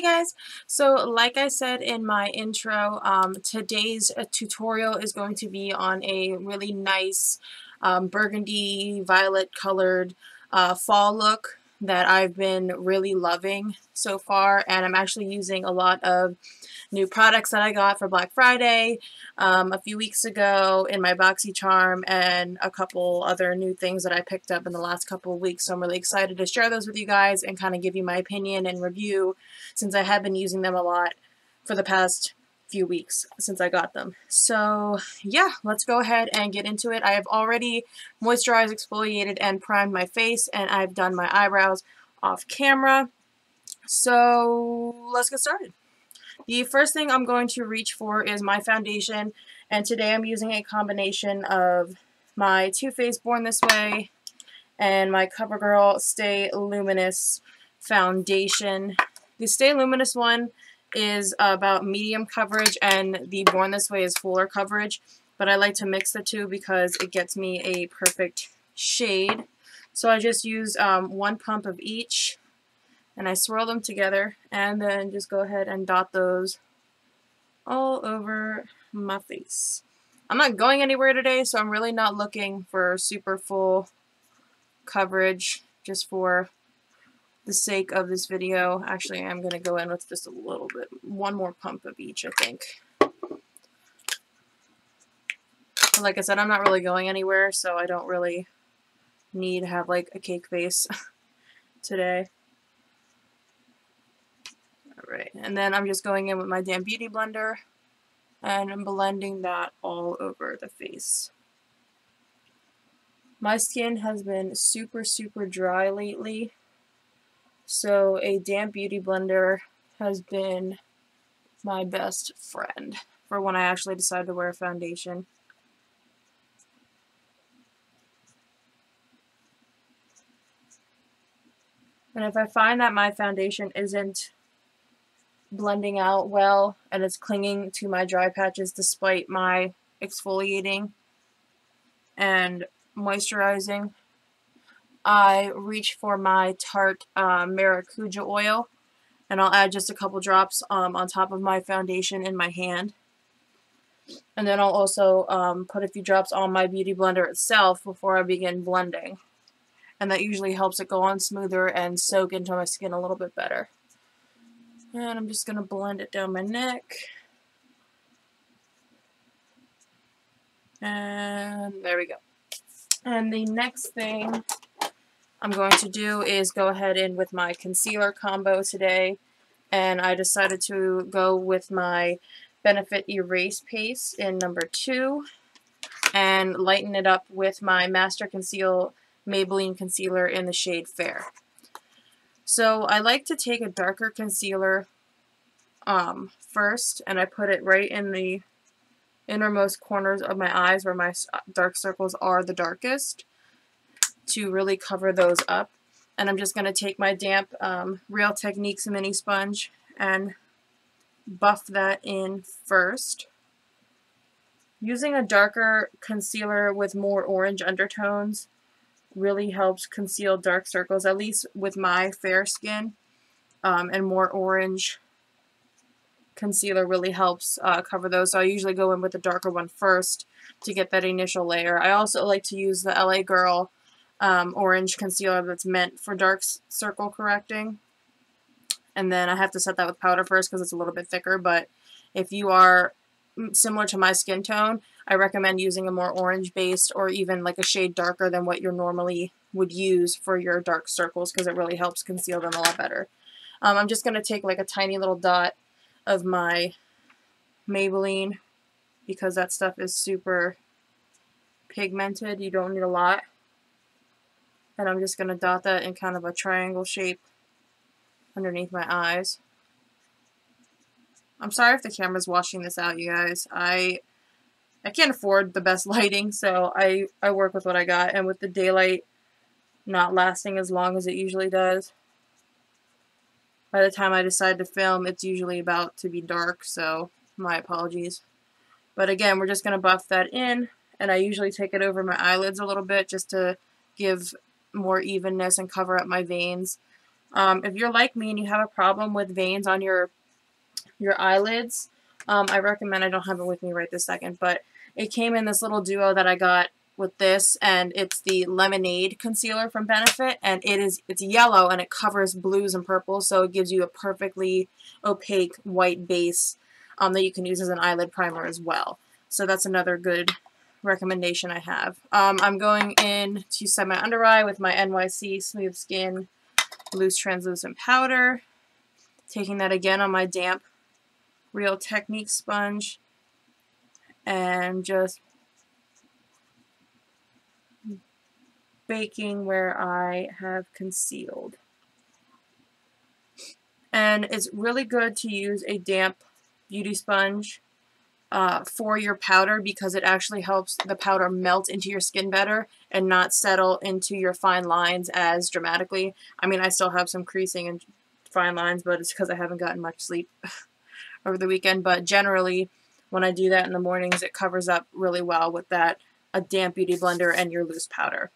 Hey guys, so like I said in my intro, today's tutorial is going to be on a really nice burgundy violet colored fall look that I've been really loving so far, and I'm actually using a lot of new products that I got for Black Friday a few weeks ago in my BoxyCharm, and a couple other new things that I picked up in the last couple of weeks. So I'm really excited to share those with you guys and kind of give you my opinion and review, since I have been using them a lot for the past few weeks since I got them. So yeah, let's go ahead and get into it. I have already moisturized, exfoliated, and primed my face, and I've done my eyebrows off camera. So let's get started. The first thing I'm going to reach for is my foundation, and today I'm using a combination of my Too Faced Born This Way and my CoverGirl Stay Luminous foundation. The Stay Luminous one is about medium coverage, and the Born This Way is fuller coverage, but I like to mix the two because it gets me a perfect shade. So I just use one pump of each, and I swirl them together, and then just go ahead and dot those all over my face. I'm not going anywhere today, so I'm really not looking for super full coverage, just for the sake of this video. Actually, I'm going to go in with just a little bit, one more pump of each, I think. But like I said, I'm not really going anywhere, so I don't really need to have like a cake face today. Alright, and then I'm just going in with my damn beauty blender and I'm blending that all over the face. My skin has been super dry lately, so a damp beauty blender has been my best friend for when I actually decide to wear foundation. And if I find that my foundation isn't blending out well and it's clinging to my dry patches despite my exfoliating and moisturizing, I reach for my Tarte Maracuja oil, and I'll add just a couple drops on top of my foundation in my hand. And then I'll also put a few drops on my beauty blender itself before I begin blending. And that usually helps it go on smoother and soak into my skin a little bit better. And I'm just going to blend it down my neck. And there we go. And the next thing I'm going to do is go ahead in with my concealer combo today. And I decided to go with my Benefit Erase Paste in number 2 and lighten it up with my Master Conceal Maybelline Concealer in the shade Fair. So I like to take a darker concealer first, and I put it right in the innermost corners of my eyes where my dark circles are the darkest, to really cover those up. And I'm just going to take my damp Real Techniques mini sponge and buff that in first. Using a darker concealer with more orange undertones really helps conceal dark circles, at least with my fair skin, and more orange concealer really helps cover those. So I usually go in with the darker one first to get that initial layer. I also like to use the LA Girl orange concealer that's meant for dark circle correcting. And then I have to set that with powder first because it's a little bit thicker, but if you are similar to my skin tone, I recommend using a more orange based or even like a shade darker than what you normally would use for your dark circles, because it really helps conceal them a lot better. I'm just going to take like a tiny little dot of my Maybelline because that stuff is super pigmented. You don't need a lot. And I'm just going to dot that in kind of a triangle shape underneath my eyes. I'm sorry if the camera's washing this out, you guys. I can't afford the best lighting, so I work with what I got, and with the daylight not lasting as long as it usually does, by the time I decide to film, it's usually about to be dark, so my apologies. But again, we're just going to buff that in, and I usually take it over my eyelids a little bit just to give more evenness and cover up my veins. If you're like me and you have a problem with veins on your eyelids, I recommend, I don't have it with me right this second, but it came in this little duo that I got with this, and it's the Lemonade Concealer from Benefit, and it's yellow and it covers blues and purples, so it gives you a perfectly opaque white base that you can use as an eyelid primer as well. So that's another good recommendation I have. I'm going in to set my under eye with my NYC Smooth Skin Loose Translucent Powder, taking that again on my damp Real Technique sponge and just baking where I have concealed. And it's really good to use a damp beauty sponge for your powder, because it actually helps the powder melt into your skin better and not settle into your fine lines as dramatically. I mean, I still have some creasing and fine lines, but it's because I haven't gotten much sleep over the weekend. But generally, when I do that in the mornings, it covers up really well with a damp beauty blender and your loose powder.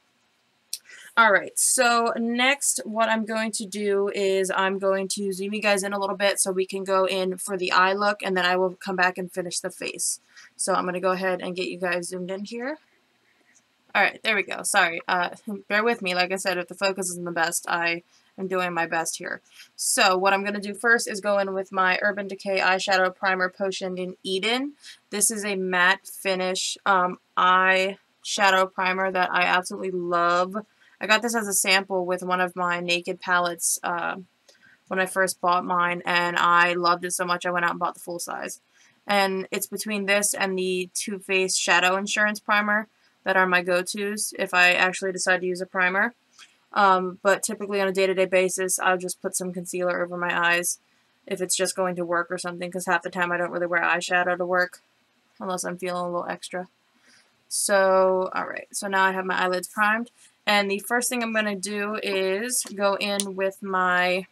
Alright, so next what I'm going to do is I'm going to zoom you guys in a little bit so we can go in for the eye look, and then I will come back and finish the face. So I'm going to go ahead and get you guys zoomed in here. Alright, there we go. Sorry, bear with me. Like I said, if the focus isn't the best, I am doing my best here. So what I'm going to do first is go in with my Urban Decay Eyeshadow Primer Potion in Eden. This is a matte finish eyeshadow primer that I absolutely love. I got this as a sample with one of my Naked palettes when I first bought mine, and I loved it so much I went out and bought the full size. And it's between this and the Too Faced Shadow Insurance Primer that are my go-tos if I actually decide to use a primer. But typically on a day-to-day basis, I'll just put some concealer over my eyes if it's just going to work or something, because half the time I don't really wear eyeshadow to work unless I'm feeling a little extra. So, alright, so now I have my eyelids primed. And the first thing I'm going to do is go in with my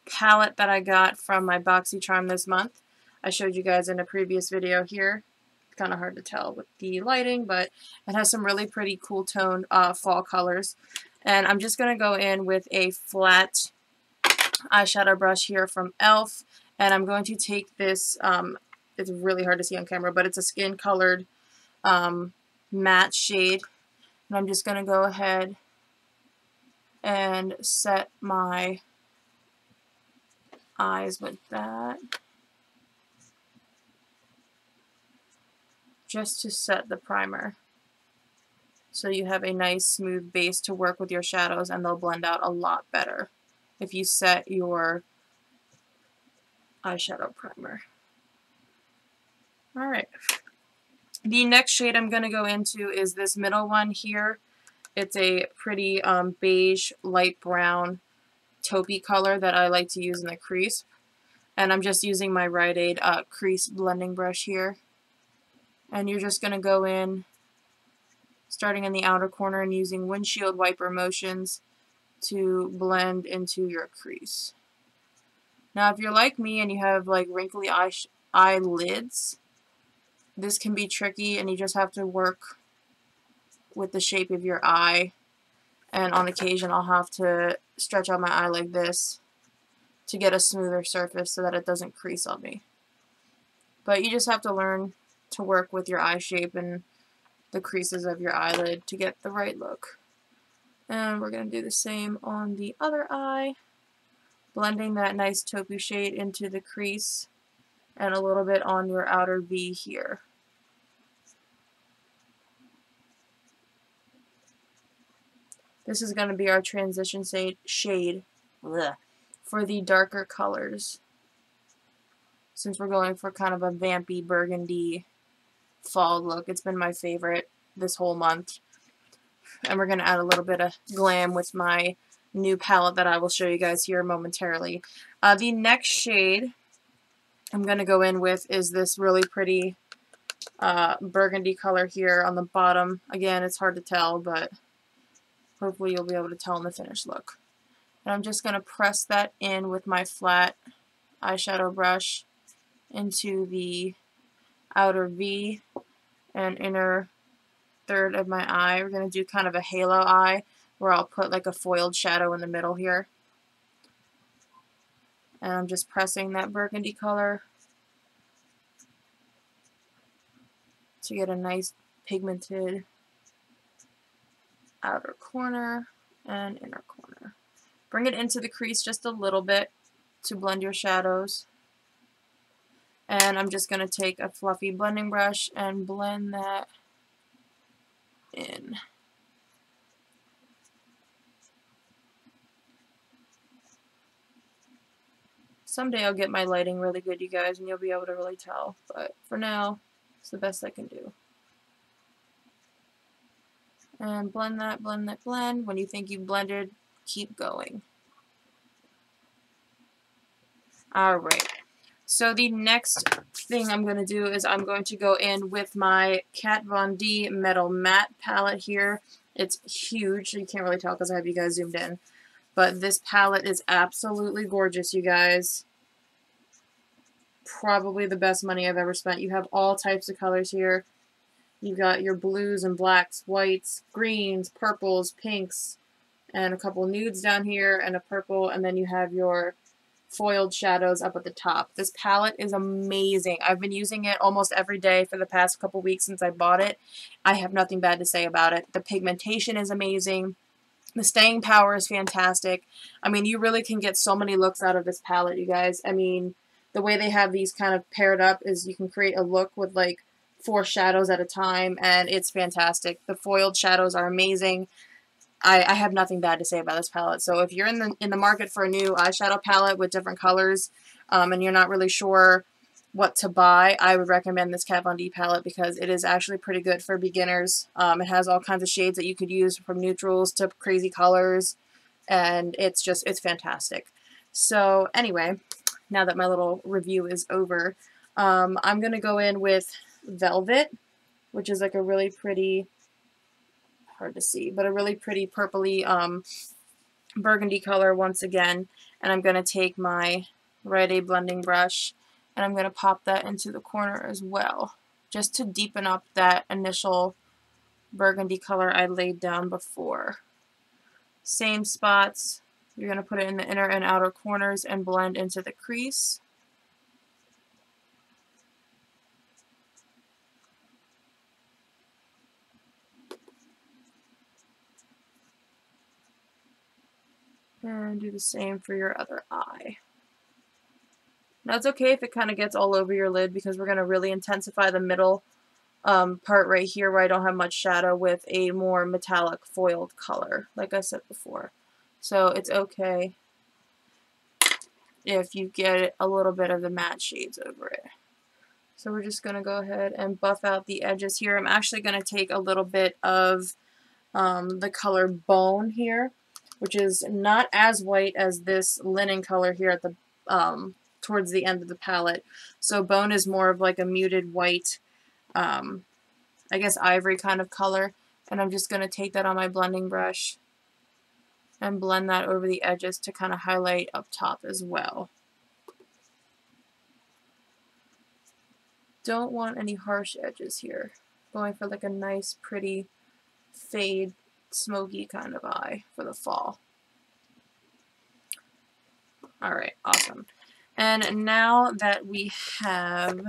palette that I got from my BoxyCharm this month. I showed you guys in a previous video here. It's kind of hard to tell with the lighting, but it has some really pretty cool toned fall colors. And I'm just going to go in with a flat eyeshadow brush here from e.l.f. And I'm going to take this, it's really hard to see on camera, but it's a skin colored matte shade. And I'm just going to go ahead and set my eyes with that. Just to set the primer. So you have a nice smooth base to work with your shadows, and they'll blend out a lot better if you set your eyeshadow primer. Alright. The next shade I'm going to go into is this middle one here. It's a pretty beige, light brown, taupey color that I like to use in the crease. And I'm just using my Rite Aid crease blending brush here. And you're just going to go in, starting in the outer corner and using windshield wiper motions to blend into your crease. Now if you're like me and you have like wrinkly eyelids, this can be tricky, and you just have to work with the shape of your eye, and on occasion I'll have to stretch out my eye like this to get a smoother surface so that it doesn't crease on me. But you just have to learn to work with your eye shape and the creases of your eyelid to get the right look. And we're going to do the same on the other eye, blending that nice taupey shade into the crease and a little bit on your outer V here. This is going to be our transition shade for the darker colors, since we're going for kind of a vampy burgundy fall look. It's been my favorite this whole month. And we're going to add a little bit of glam with my new palette that I will show you guys here momentarily. The next shade I'm going to go in with is this really pretty burgundy color here on the bottom. Again, it's hard to tell, but hopefully you'll be able to tell in the finished look. And I'm just going to press that in with my flat eyeshadow brush into the outer V and inner third of my eye. We're going to do kind of a halo eye where I'll put like a foiled shadow in the middle here. And I'm just pressing that burgundy color to get a nice pigmented outer corner and inner corner. Bring it into the crease just a little bit to blend your shadows. And I'm just going to take a fluffy blending brush and blend that in. Someday I'll get my lighting really good, you guys, and you'll be able to really tell. But for now, it's the best I can do. And blend that, blend that, blend. When you think you've blended, keep going. Alright, so the next thing I'm going to do is I'm going to go in with my Kat Von D Metal Matte palette here. It's huge. You can't really tell because I have you guys zoomed in. But this palette is absolutely gorgeous, you guys. Probably the best money I've ever spent. You have all types of colors here. You've got your blues and blacks, whites, greens, purples, pinks, and a couple nudes down here, and a purple, and then you have your foiled shadows up at the top. This palette is amazing. I've been using it almost every day for the past couple weeks since I bought it. I have nothing bad to say about it. The pigmentation is amazing. The staying power is fantastic. I mean, you really can get so many looks out of this palette, you guys. I mean, the way they have these kind of paired up is you can create a look with like 4 shadows at a time, and it's fantastic. The foiled shadows are amazing. I have nothing bad to say about this palette. So if you're in the market for a new eyeshadow palette with different colors, and you're not really sure what to buy, I would recommend this Kat Von D palette because it is actually pretty good for beginners. It has all kinds of shades that you could use from neutrals to crazy colors, and it's fantastic. So anyway, now that my little review is over, I'm going to go in with Velvet, which is like a really pretty, hard to see, but a really pretty purpley burgundy color once again. And I'm going to take my Rite Aid blending brush and I'm going to pop that into the corner as well, just to deepen up that initial burgundy color I laid down before. Same spots, you're going to put it in the inner and outer corners and blend into the crease. And do the same for your other eye. Now it's okay if it kind of gets all over your lid because we're going to really intensify the middle part right here where I don't have much shadow with a more metallic foiled color, like I said before. So it's okay if you get a little bit of the matte shades over it. So we're just going to go ahead and buff out the edges here. I'm actually going to take a little bit of the color Bone here, which is not as white as this linen color here at the towards the end of the palette. So Bone is more of like a muted white, I guess ivory kind of color. And I'm just going to take that on my blending brush and blend that over the edges to kind of highlight up top as well. Don't want any harsh edges here. Going for like a nice, pretty, fade, smoky kind of eye for the fall. Alright, awesome. And now that we have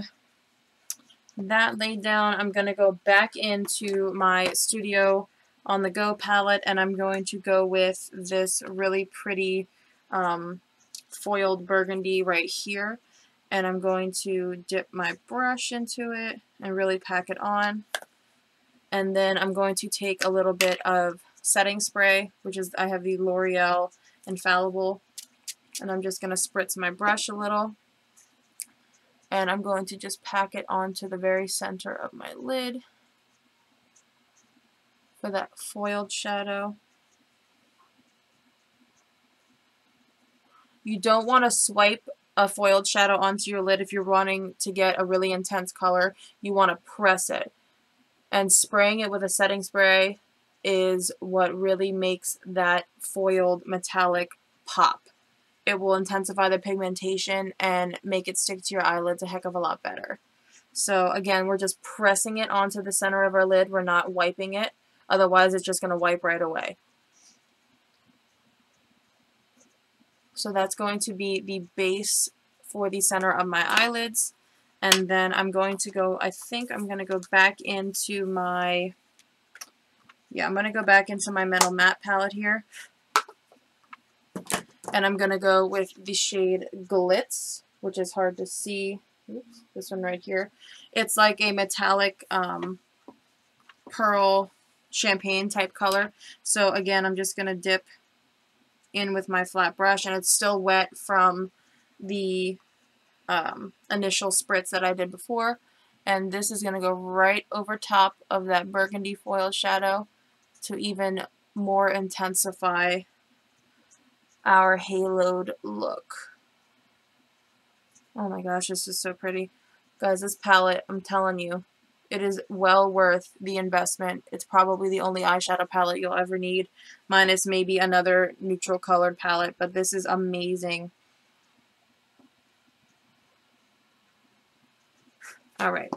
that laid down, I'm going to go back into my Studio on the Go palette, and I'm going to go with this really pretty foiled burgundy right here. And I'm going to dip my brush into it and really pack it on. And then I'm going to take a little bit of setting spray, which is, I have the L'Oreal Infallible. And I'm just going to spritz my brush a little. And I'm going to just pack it onto the very center of my lid for that foiled shadow. You don't want to swipe a foiled shadow onto your lid if you're wanting to get a really intense color. You want to press it. And spraying it with a setting spray is what really makes that foiled metallic pop. It will intensify the pigmentation and make it stick to your eyelids a heck of a lot better. So again, we're just pressing it onto the center of our lid. We're not wiping it. Otherwise, it's just going to wipe right away. So that's going to be the base for the center of my eyelids. And then I'm going to go, I think I'm going to go back into my, yeah, I'm going to go back into my Metal Matte palette here. And I'm going to go with the shade Glitz, which is hard to see. Oops, this one right here. It's like a metallic pearl champagne type color. So again, I'm just going to dip in with my flat brush, and it's still wet from the initial spritz that I did before. And this is going to go right over top of that burgundy foil shadow to even more intensify our haloed look. Oh my gosh, this is so pretty. Guys, this palette, I'm telling you, it is well worth the investment. It's probably the only eyeshadow palette you'll ever need, minus maybe another neutral colored palette, but this is amazing. Alright.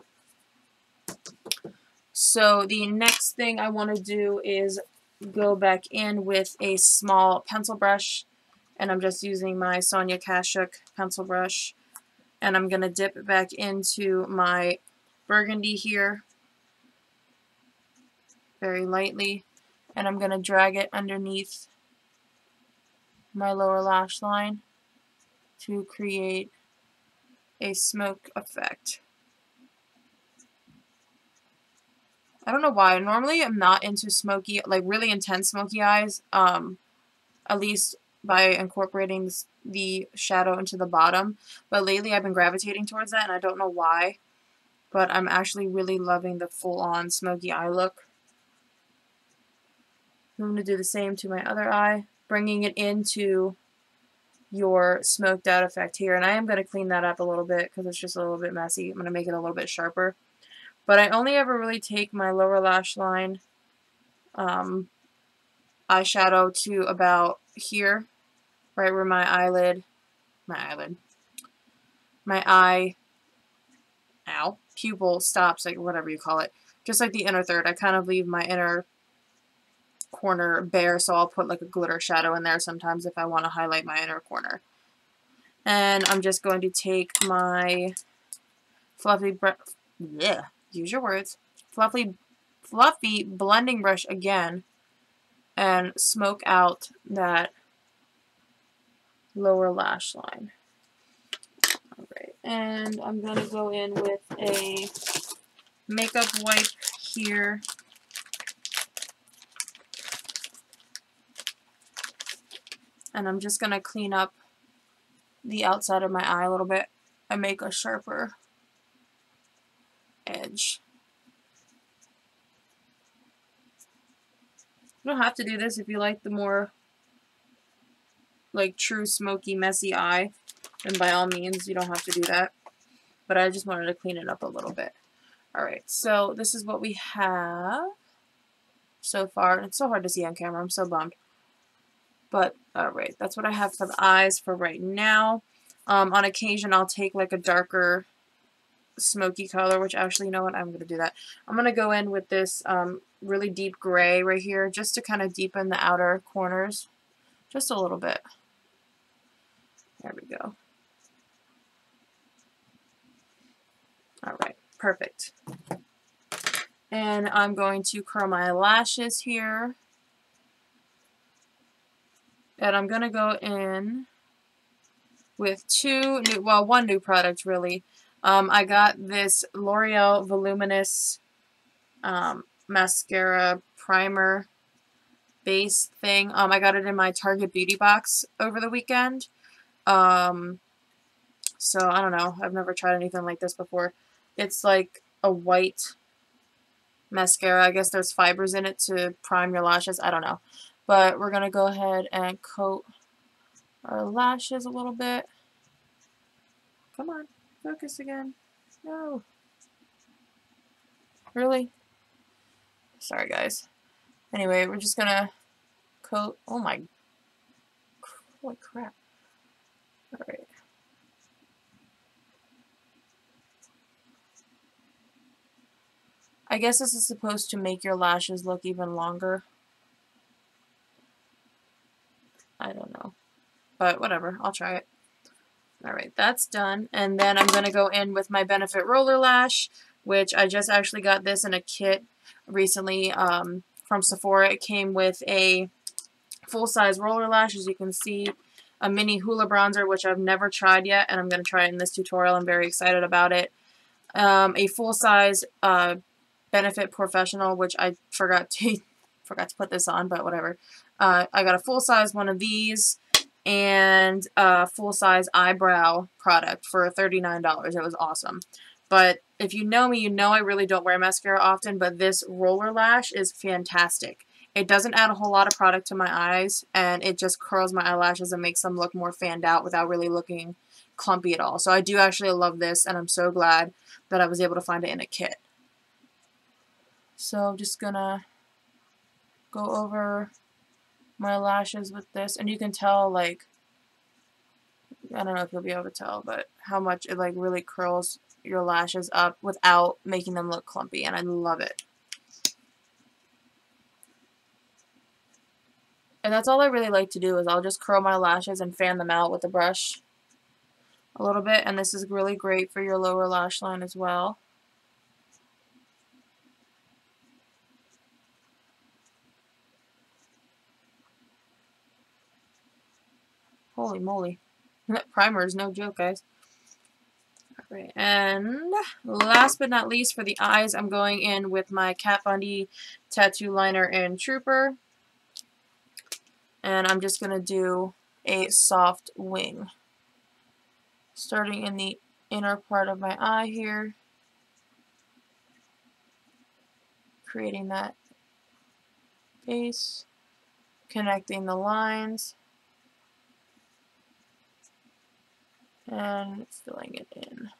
So the next thing I want to do is go back in with a small pencil brush, and I'm just using my Sonia Kashuk pencil brush, and I'm going to dip back into my burgundy here very lightly, and I'm going to drag it underneath my lower lash line to create a smoke effect. I don't know why. Normally I'm not into smoky, like really intense smoky eyes, at least by incorporating the shadow into the bottom. But lately I've been gravitating towards that, and I don't know why. But I'm actually really loving the full-on smoky eye look. I'm going to do the same to my other eye, bringing it into your smoked out effect here. And I am going to clean that up a little bit because it's just a little bit messy. I'm going to make it a little bit sharper. But I only ever really take my lower lash line eyeshadow to about here, right where my eye pupil stops, like whatever you call it. Just like the inner third, I kind of leave my inner corner bare, so I'll put like a glitter shadow in there sometimes if I want to highlight my inner corner. And I'm just going to take my fluffy blending brush again and smoke out that lower lash line. Alright, and I'm going to go in with a makeup wipe here. And I'm just going to clean up the outside of my eye a little bit and make a sharper edge. You don't have to do this if you like the more like true smoky messy eye, then by all means you don't have to do that, but I just wanted to clean it up a little bit. Alright, so this is what we have so far. It's so hard to see on camera, I'm so bummed. But alright, that's what I have for the eyes for right now. On occasion I'll take like a darker smoky color, which actually, you know what, I'm going to do that. I'm going to go in with this really deep gray right here just to kind of deepen the outer corners just a little bit. There we go. Alright, perfect. And I'm going to curl my lashes here. And I'm going to go in with one new product really. I got this L'Oreal Voluminous mascara primer base thing. I got it in my Target Beauty box over the weekend. So I don't know. I've never tried anything like this before. It's like a white mascara. I guess there's fibers in it to prime your lashes. I don't know. But we're going to go ahead and coat our lashes a little bit. Come on. Focus again. No. Really? Sorry, guys. Anyway, we're just going to coat. Oh my. Holy crap. Alright. I guess this is supposed to make your lashes look even longer. I don't know. but whatever, I'll try it. Alright, that's done. And then I'm going to go in with my Benefit Roller Lash, which I just actually got this in a kit recently from Sephora. It came with a full-size roller lash, as you can see, a mini Hoola bronzer, which I've never tried yet, and I'm going to try it in this tutorial. I'm very excited about it. A full-size Benefit Professional, which I forgot to put this on, but whatever. I got a full-size one of these, and a full-size eyebrow product for $39. It was awesome. But if you know me, you know I really don't wear mascara often, but this roller lash is fantastic. It doesn't add a whole lot of product to my eyes, and it just curls my eyelashes and makes them look more fanned out without really looking clumpy at all. So I do actually love this, and I'm so glad that I was able to find it in a kit. So I'm just gonna go over my lashes with this, and you can tell, like, I don't know if you'll be able to tell, but how much it like really curls your lashes up without making them look clumpy, and I love it. And that's all I really like to do, is I'll just curl my lashes and fan them out with the brush a little bit, and this is really great for your lower lash line as well. Holy moly. That primer is no joke, guys. Alright, and last but not least, for the eyes, I'm going in with my Kat Von D Tattoo Liner in Trooper. And I'm just going to do a soft wing. Starting in the inner part of my eye here. Creating that base. Connecting the lines. And filling it in.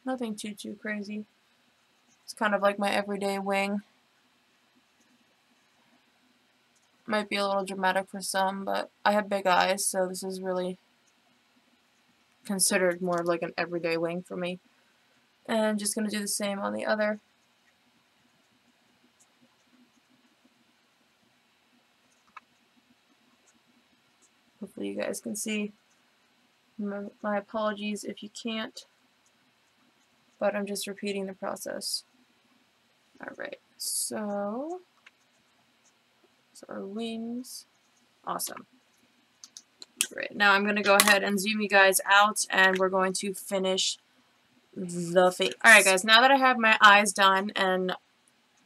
Nothing too crazy. It's kind of like my everyday wing. Might be a little dramatic for some, but I have big eyes, so this is really considered more of like an everyday wing for me. And just going to do the same on the other. Hopefully you guys can see. My apologies if you can't, but I'm just repeating the process. Alright, so our wings. Awesome. Great. Now I'm going to go ahead and zoom you guys out, and we're going to finish the face. Alright guys, now that I have my eyes done and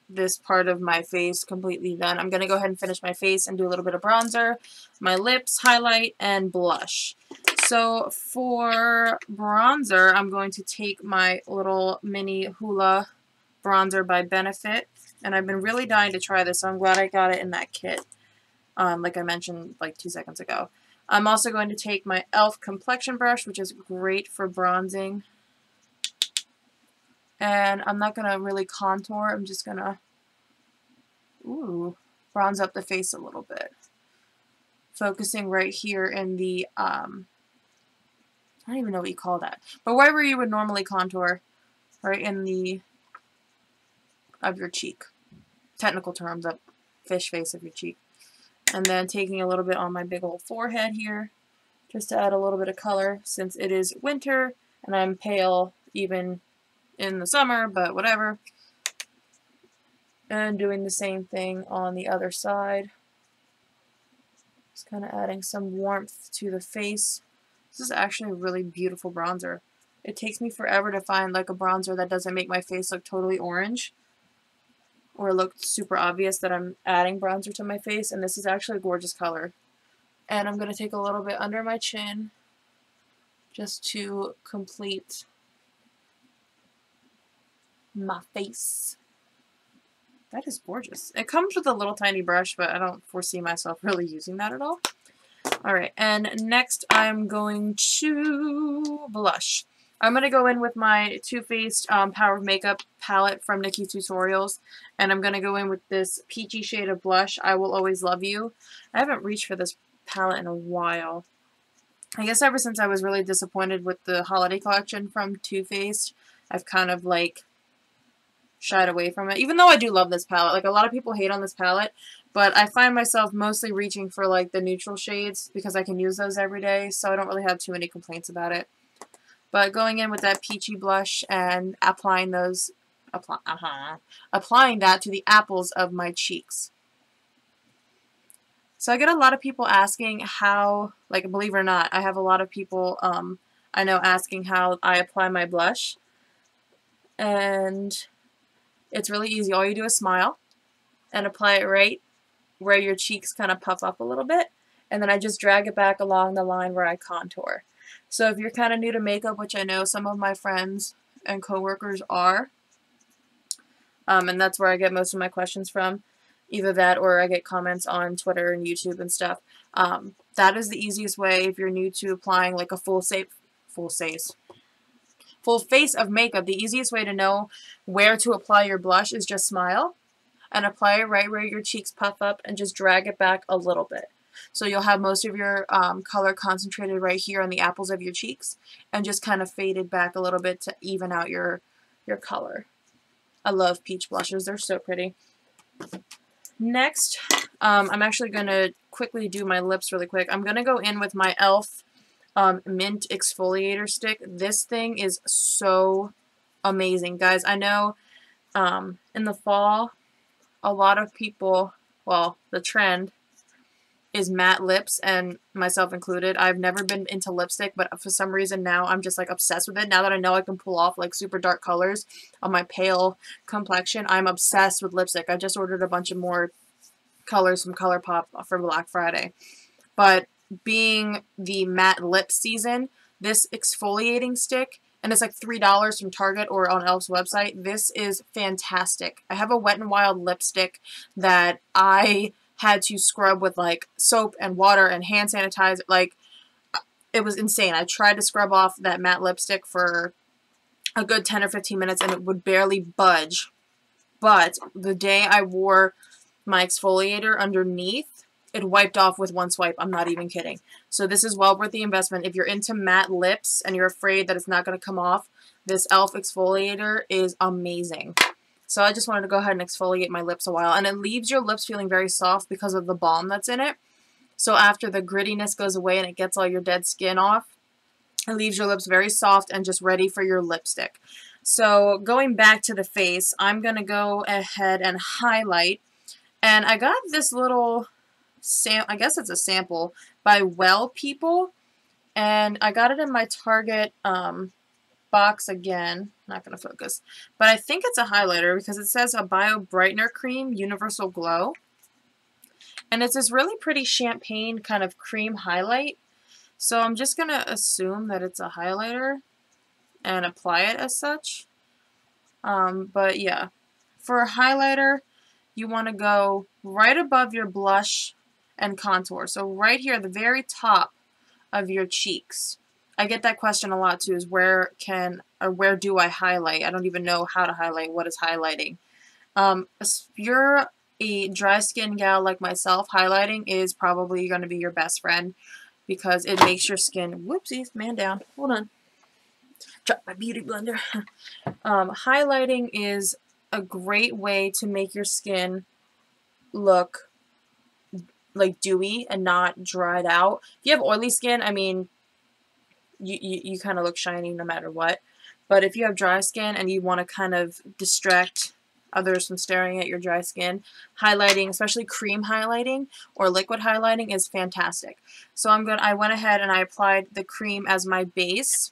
this part of my face completely done, I'm going to go ahead and finish my face and do a little bit of bronzer, my lips, highlight, and blush. So for bronzer, I'm going to take my little mini Hoola bronzer by Benefit, and I've been really dying to try this, so I'm glad I got it in that kit, like I mentioned like 2 seconds ago. I'm also going to take my e.l.f. complexion brush, which is great for bronzing. And I'm not going to really contour, I'm just going to bronze up the face a little bit. Focusing right here in the, I don't even know what you call that, but wherever you would normally contour, right in the, of your cheek. Technical terms, up fish face of your cheek. And then taking a little bit on my big old forehead here, just to add a little bit of color, since it is winter, and I'm pale even in the summer, but whatever. And doing the same thing on the other side. Just kind of adding some warmth to the face. This is actually a really beautiful bronzer. It takes me forever to find like a bronzer that doesn't make my face look totally orange or look super obvious that I'm adding bronzer to my face, and this is actually a gorgeous color. And I'm going to take a little bit under my chin just to complete my face. That is gorgeous. It comes with a little tiny brush, but I don't foresee myself really using that at all. Alright, and next I'm going to blush. I'm going to go in with my Too Faced Power of Makeup palette from Nikkie Tutorials, and I'm going to go in with this peachy shade of blush, I Will Always Love You. I haven't reached for this palette in a while. I guess ever since I was really disappointed with the holiday collection from Too Faced, I've kind of like shied away from it. Even though I do love this palette. Like, a lot of people hate on this palette, but I find myself mostly reaching for, like, the neutral shades because I can use those every day, so I don't really have too many complaints about it. But going in with that peachy blush and applying those, applying that to the apples of my cheeks. So I get a lot of people asking how, like, believe it or not, I have a lot of people I know asking how I apply my blush. And it's really easy. All you do is smile and apply it right where your cheeks kind of puff up a little bit. And then I just drag it back along the line where I contour. So if you're kind of new to makeup, which I know some of my friends and coworkers are, and that's where I get most of my questions from, either that or I get comments on Twitter and YouTube and stuff. That is the easiest way if you're new to applying like a full face of makeup. The easiest way to know where to apply your blush is just smile and apply it right where your cheeks puff up and just drag it back a little bit. So you'll have most of your color concentrated right here on the apples of your cheeks and just kind of faded back a little bit to even out your color. I love peach blushes. They're so pretty. Next, I'm actually going to quickly do my lips really quick. I'm going to go in with my e.l.f. Mint Exfoliator Stick. This thing is so amazing. Guys, I know in the fall, a lot of people, well, the trend is matte lips, and myself included. I've never been into lipstick, but for some reason now I'm just like obsessed with it. Now that I know I can pull off like super dark colors on my pale complexion, I'm obsessed with lipstick. I just ordered a bunch of more colors from ColourPop for Black Friday. But being the matte lip season, this exfoliating stick, and it's like $3 from Target or on e.l.f.'s website, this is fantastic. I have a Wet n Wild lipstick that I had to scrub with like soap and water and hand sanitizer. Like, it was insane. I tried to scrub off that matte lipstick for a good 10 or 15 minutes and it would barely budge. But the day I wore my exfoliator underneath, it wiped off with one swipe. I'm not even kidding. So this is well worth the investment. If you're into matte lips and you're afraid that it's not going to come off, this e.l.f. exfoliator is amazing. So I just wanted to go ahead and exfoliate my lips a while. And it leaves your lips feeling very soft because of the balm that's in it. So after the grittiness goes away and it gets all your dead skin off, it leaves your lips very soft and just ready for your lipstick. So going back to the face, I'm going to go ahead and highlight. And I got this little, I guess it's a sample, by Well People. And I got it in my Target box again. Not going to focus. But I think it's a highlighter because it says a Bio Brightener Cream Universal Glow. And it's this really pretty champagne kind of cream highlight. So I'm just going to assume that it's a highlighter and apply it as such. But yeah, for a highlighter, you want to go right above your blush and contour. So right here at the very top of your cheeks. I get that question a lot too, is where do I highlight? I don't even know how to highlight. What is highlighting? If you're a dry skin gal like myself, highlighting is probably going to be your best friend because it makes your skin, whoopsies, man down, hold on, drop my beauty blender. Highlighting is a great way to make your skin look like dewy and not dried out. If you have oily skin, I mean, you kind of look shiny no matter what. But if you have dry skin and you want to kind of distract others from staring at your dry skin, highlighting, especially cream highlighting or liquid highlighting, is fantastic. So I went ahead and I applied the cream as my base.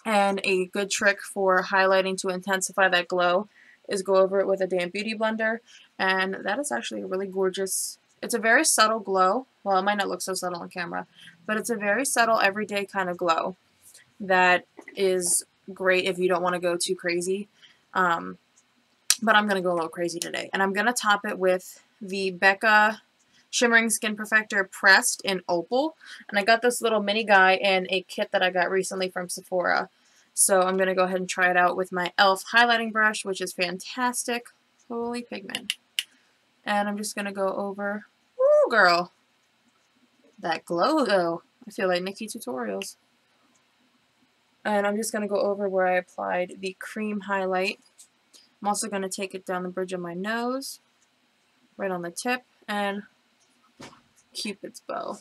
And a good trick for highlighting to intensify that glow is go over it with a damp beauty blender. And that is actually a really gorgeous, it's a very subtle glow. Well, it might not look so subtle on camera, but it's a very subtle, everyday kind of glow that is great if you don't want to go too crazy. But I'm going to go a little crazy today. And I'm going to top it with the Becca Shimmering Skin Perfector Pressed in Opal. And I got this little mini guy in a kit that I got recently from Sephora. So I'm going to go ahead and try it out with my e.l.f. highlighting brush, which is fantastic. Holy pigment. And I'm just going to go over, woo girl, that glow though. I feel like Nikki Tutorials. And I'm just going to go over where I applied the cream highlight I'm also going to take it down the bridge of my nose, right on the tip, and Cupid's bow.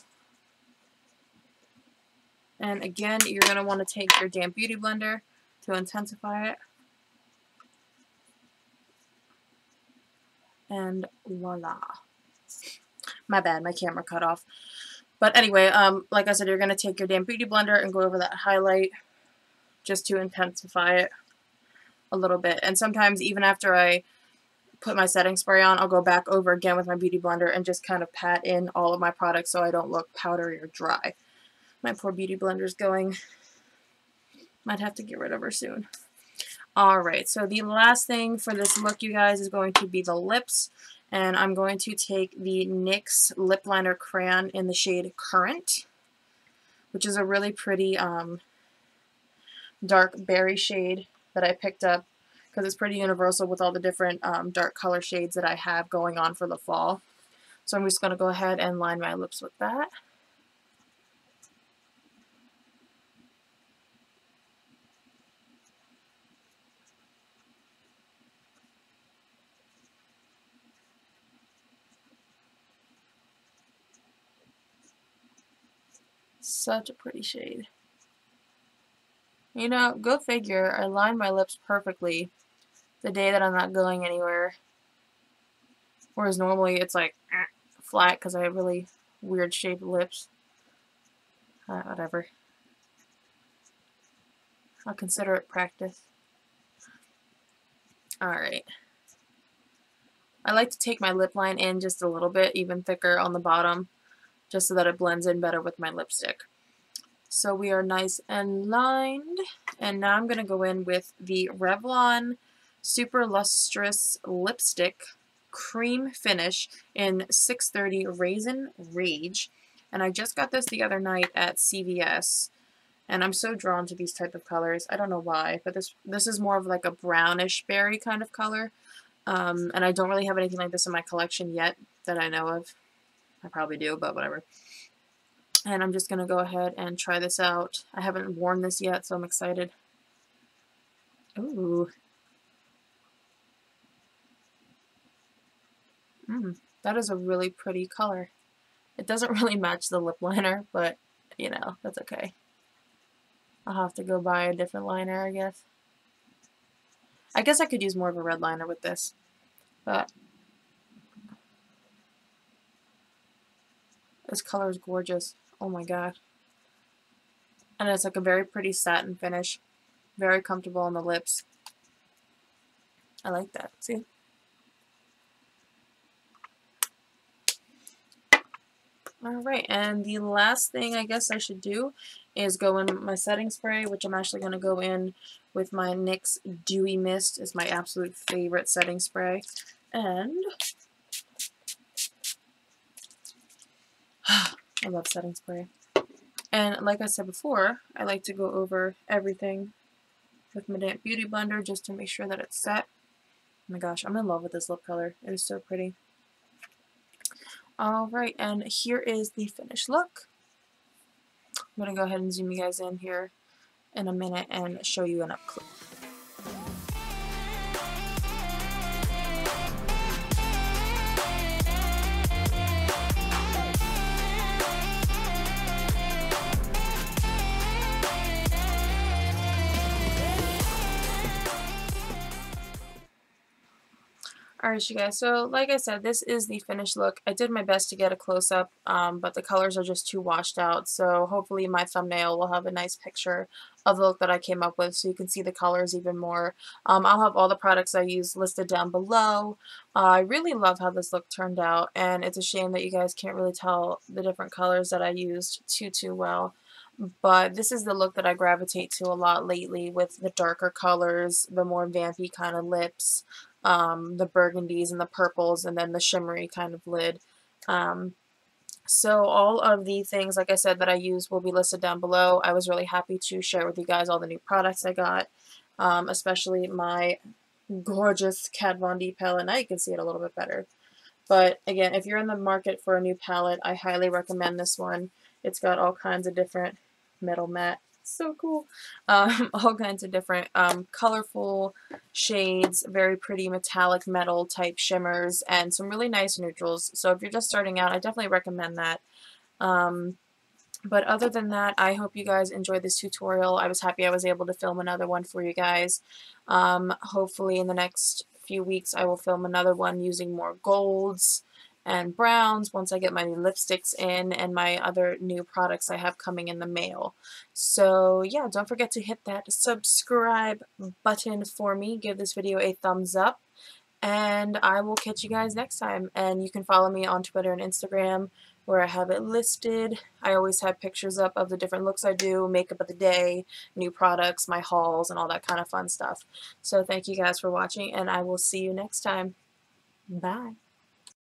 And again, you're going to want to take your damp beauty blender to intensify it. And voila. My bad, my camera cut off. But anyway, like I said, you're going to take your damp beauty blender and go over that highlight just to intensify it a little bit. And sometimes even after I put my setting spray on, I'll go back over again with my beauty blender and just kind of pat in all of my products so I don't look powdery or dry. My poor beauty blender's going. Might have to get rid of her soon. Alright, so the last thing for this look, you guys, is going to be the lips. And I'm going to take the NYX Lip Liner Crayon in the shade Currant, which is a really pretty dark berry shade that I picked up because it's pretty universal with all the different dark color shades that I have going on for the fall. So I'm just going to go ahead and line my lips with that. Such a pretty shade. You know, go figure, I lined my lips perfectly the day that I'm not going anywhere. Whereas normally it's like flat because I have really weird shaped lips. Whatever. I'll consider it practice. Alright. I like to take my lip line in just a little bit, even thicker on the bottom, just so that it blends in better with my lipstick. So we are nice and lined, and now I'm going to go in with the Revlon Super Lustrous Lipstick Cream Finish in 630 Raisin Rage, and I just got this the other night at CVS, and I'm so drawn to these type of colors. I don't know why, but this is more of like a brownish berry kind of color, and I don't really have anything like this in my collection yet that I know of. I probably do, but whatever. And I'm just going to go ahead and try this out. I haven't worn this yet, so I'm excited. Ooh. That is a really pretty color. It doesn't really match the lip liner, but, you know, that's okay. I'll have to go buy a different liner, I guess. I guess I could use more of a red liner with this, but this color is gorgeous. Oh my god. And it's like a very pretty satin finish. Very comfortable on the lips. I like that. See? Alright, and the last thing I guess I should do is go in with my setting spray, which I'm actually going to go in with my NYX Dewy Mist. Is my absolute favorite setting spray. And I love setting spray. And like I said before, I like to go over everything with my damp beauty blender just to make sure that it's set. Oh my gosh, I'm in love with this lip color. It is so pretty. Alright, and here is the finished look. I'm going to go ahead and zoom you guys in here in a minute and show you an up close. Alright, you guys, so like I said, this is the finished look. I did my best to get a close-up, but the colors are just too washed out, so hopefully my thumbnail will have a nice picture of the look that I came up with so you can see the colors even more. I'll have all the products I use listed down below. I really love how this look turned out, and it's a shame that you guys can't really tell the different colors that I used too well. But this is the look that I gravitate to a lot lately, with the darker colors, the more vampy kind of lips, the burgundies and the purples, and then the shimmery kind of lid. So all of the things, like I said, that I use will be listed down below. I was really happy to share with you guys all the new products I got, especially my gorgeous Kat Von D palette. Now you can see it a little bit better. But again, if you're in the market for a new palette, I highly recommend this one. It's got all kinds of different metal matte So cool. All kinds of different colorful shades, very pretty metallic metal type shimmers, and some really nice neutrals. So if you're just starting out, I definitely recommend that. Um, but other than that, I hope you guys enjoyed this tutorial. I was happy I was able to film another one for you guys. Hopefully in the next few weeks I will film another one using more golds and browns once I get my new lipsticks in and my other new products I have coming in the mail. So yeah, don't forget to hit that subscribe button for me. Give this video a thumbs up. And I will catch you guys next time. And you can follow me on Twitter and Instagram where I have it listed. I always have pictures up of the different looks I do, makeup of the day, new products, my hauls, and all that kind of fun stuff. So thank you guys for watching, and I will see you next time. Bye.